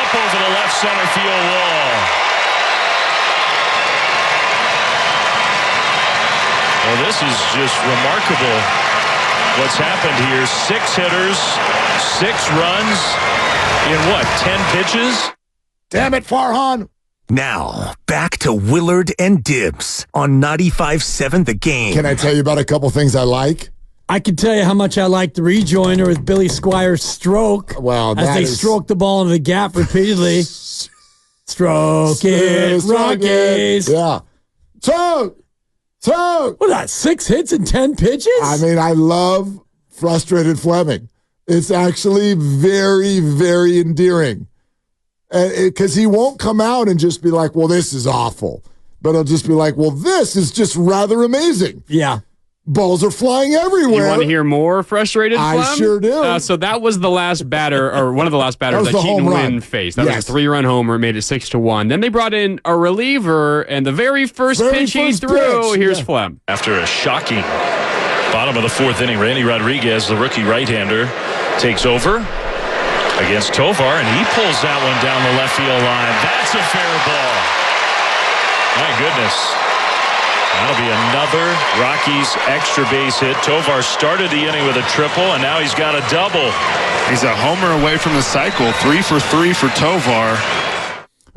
up over the left center field wall. Well, this is just remarkable what's happened here. 6 hitters, 6 runs in what, 10 pitches? Damn it, Farhan. Now, back to Willard and Dibs on 95.7 The Game. Can I tell you about a couple things I like? I can tell you how much I like the rejoiner with Billy Squire's stroke. Well, as they stroke the ball into the gap repeatedly. Stroke it, Rockies. Yeah. Choke. What, that 6 hits in 10 pitches? I mean, I love frustrated Fleming. It's actually very, very endearing. Because he won't come out and just be like, well, this is awful. But he'll just be like, well, this is just rather amazing. Yeah. Balls are flying everywhere. You want to hear more frustrated Flem? I sure do. So that was the last batter, or one of the last batters that Keaton Wynn faced. That was a 3-run homer, made it 6-1. Then they brought in a reliever, and the very first pitch he threw, here's Flem. After a shocking bottom of the 4th inning, Randy Rodriguez, the rookie right-hander, takes over against Tovar, and he pulls that one down the left field line. That's a fair ball. My goodness. That'll be another Rockies extra base hit. Tovar started the inning with a triple, and now he's got a double. He's a homer away from the cycle. 3 for 3 for Tovar.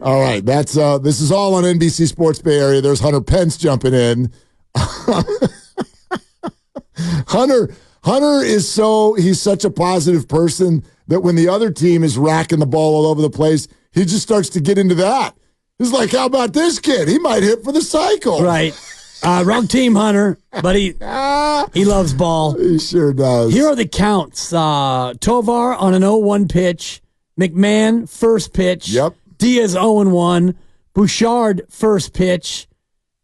All right, that's this is all on NBC Sports Bay Area. There's Hunter Pence jumping in. Hunter is he's such a positive person that when the other team is racking the ball all over the place, he just starts to get into that. He's like, how about this kid? He might hit for the cycle. Right. Wrong team, Hunter, but he loves ball. He sure does. Here are the counts. Tovar on an 0-1 pitch. McMahon, first pitch. Yep. Diaz, 0-1. Bouchard, first pitch.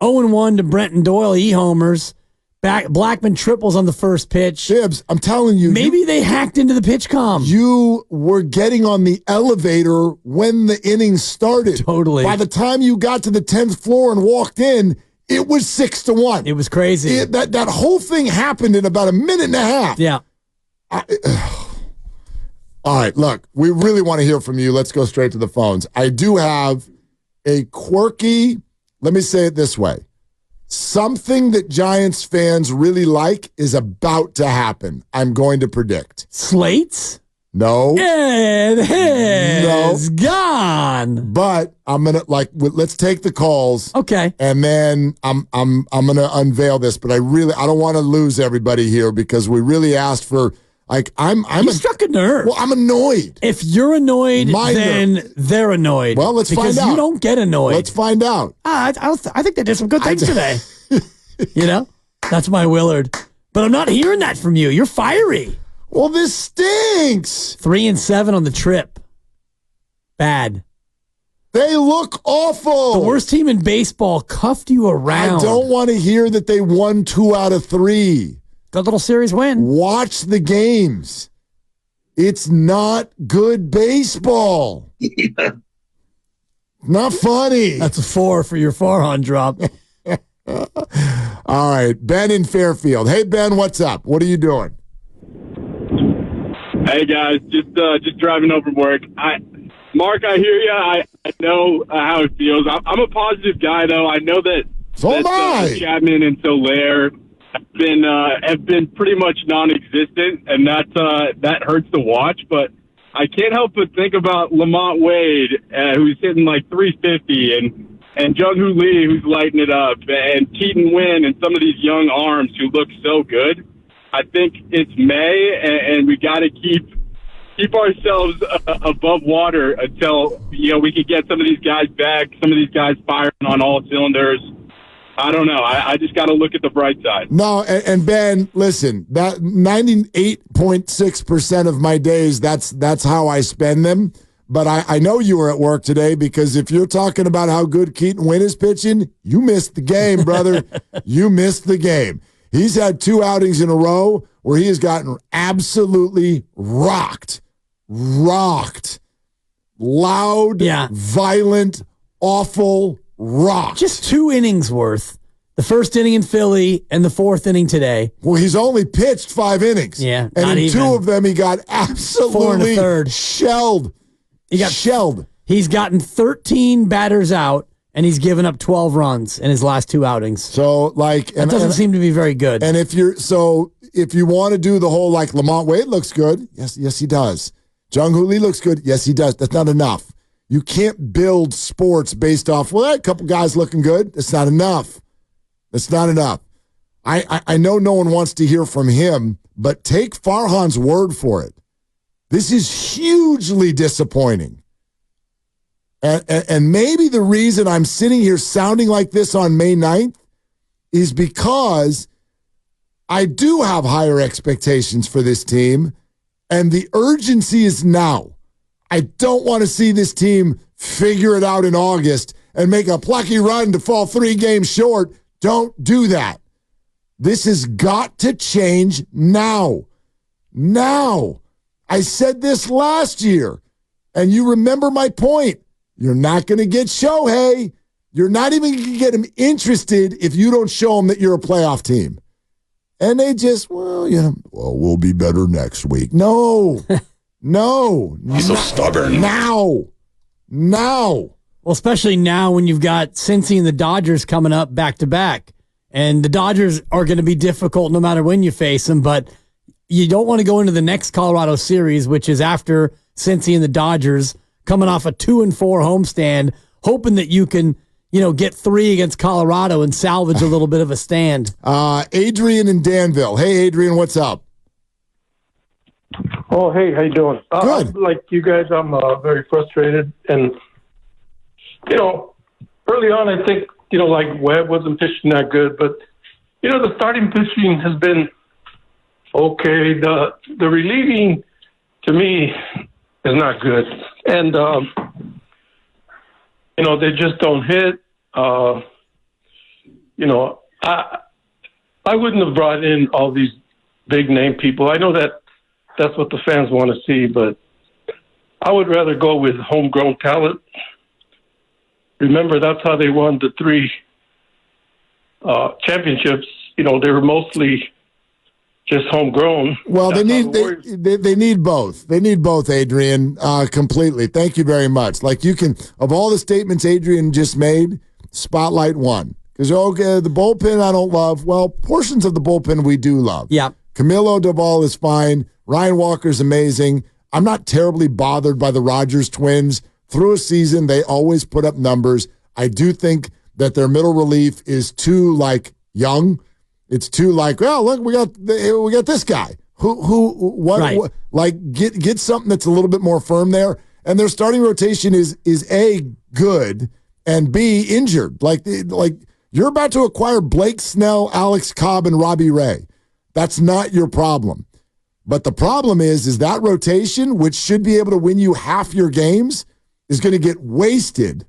0-1 to Brenton Doyle. He homers. Blackman triples on the first pitch. Dibs, I'm telling you. Maybe they hacked into the pitch comm. You were getting on the elevator when the inning started. Totally. By the time you got to the 10th floor and walked in, it was 6-1. It was crazy. That whole thing happened in about a minute and a half. Yeah. All right, look, we really want to hear from you. Let's go straight to the phones. I do have a quirky, let me say it this way. Something that Giants fans really like is about to happen. I'm going to predict. Slates? No. It is gone. But I'm gonna let's take the calls. Okay. And then I'm gonna unveil this. But I don't want to lose everybody here because we really asked for You struck a nerve. Well, I'm annoyed. If you're annoyed, then they're annoyed. Well, let's find out. Because you don't get annoyed. Let's find out. I think they did some good things today. You know? That's my Willard. But I'm not hearing that from you. You're fiery. Well, this stinks. 3-7 on the trip. Bad. They look awful. The worst team in baseball cuffed you around. I don't want to hear that they won 2 out of 3. Good little series win. Watch the games. It's not good baseball. Not funny. That's a 4 for your Farhan drop. All right, Ben in Fairfield. Hey, Ben, what's up? What are you doing? Hey, guys, just driving over work. Mark, I hear you. I know how it feels. I'm a positive guy, though. I know that Chapman and Soler have been pretty much non-existent, and that hurts to watch. But I can't help but think about Lamont Wade, who's hitting like 350, and Jung-Hoo Lee, who's lighting it up, and Keaton Wynn, and some of these young arms who look so good. I think it's May, and we got to keep ourselves above water until we can get some of these guys back, some of these guys firing on all cylinders. I don't know. I just got to look at the bright side. No, and Ben, listen, that 98.6% of my days, that's how I spend them. But I know you were at work today because if you're talking about how good Keaton Wynn is pitching, you missed the game, brother. You missed the game. He's had 2 outings in a row where he has gotten absolutely rocked. Loud, violent, awful rock. Just 2 innings worth. The first inning in Philly and the 4th inning today. Well, he's only pitched 5 innings. Yeah, and in 2 of them, he got absolutely 4 1/3 shelled. He got shelled. He's gotten 13 batters out, and he's given up 12 runs in his last 2 outings. So, that doesn't seem to be very good. And if you want to do the whole Lamont Wade looks good, yes he does. Jung-Hoo Lee looks good, yes he does. That's not enough. You can't build sports based off, a couple guys looking good. That's not enough. That's not enough. I know no one wants to hear from him, but take Farhan's word for it. This is hugely disappointing. And maybe the reason I'm sitting here sounding like this on May 9th is because I do have higher expectations for this team, and the urgency is now. I don't want to see this team figure it out in August and make a plucky run to fall 3 games short. Don't do that. This has got to change now. Now. I said this last year, and you remember my point. You're not going to get Shohei. You're not even going to get him interested if you don't show him that you're a playoff team. And they just, we'll be better next week. No. No. He's so stubborn. Now. Well, especially now when you've got Cincy and the Dodgers coming up back-to-back. And the Dodgers are going to be difficult no matter when you face them, but you don't want to go into the next Colorado series, which is after Cincy and the Dodgers, coming off a 2-4 homestand, hoping that you can, get 3 against Colorado and salvage a little bit of a stand. Adrian in Danville. Hey, Adrian, what's up? Oh, hey, how you doing? Good. Like you guys, I'm very frustrated. And, early on, I think, Webb wasn't pitching that good. But, the starting pitching has been okay. The relieving, to me, is not good. And, they just don't hit. I wouldn't have brought in all these big-name people. I know that's what the fans want to see, but I would rather go with homegrown talent. Remember, that's how they won the 3 championships. They were mostly just homegrown. Well, they need both. They need both, Adrian, completely. Thank you very much. Of all the statements Adrian just made, spotlight one. Because, the bullpen I don't love. Well, portions of the bullpen we do love. Yeah. Camilo Doval is fine. Ryan Walker's amazing. I'm not terribly bothered by the Rogers twins. Through a season, they always put up numbers. I do think that their middle relief is too, young. It's too look, we got this guy. Get something that's a little bit more firm there. And their starting rotation is A, good, and B, injured. You're about to acquire Blake Snell, Alex Cobb, and Robbie Ray. That's not your problem. But the problem is that rotation, which should be able to win you half your games, is going to get wasted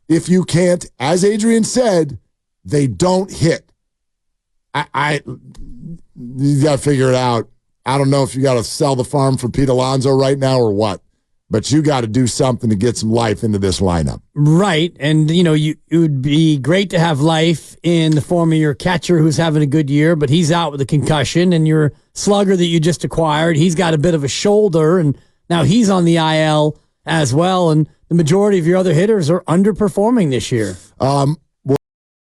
if you can't, as Adrian said, they don't hit. You got to figure it out. I don't know if you got to sell the farm for Pete Alonso right now or what, but you got to do something to get some life into this lineup. Right. And, it would be great to have life in the form of your catcher who's having a good year, but he's out with a concussion, and your slugger that you just acquired, he's got a bit of a shoulder, and now he's on the IL as well, and the majority of your other hitters are underperforming this year.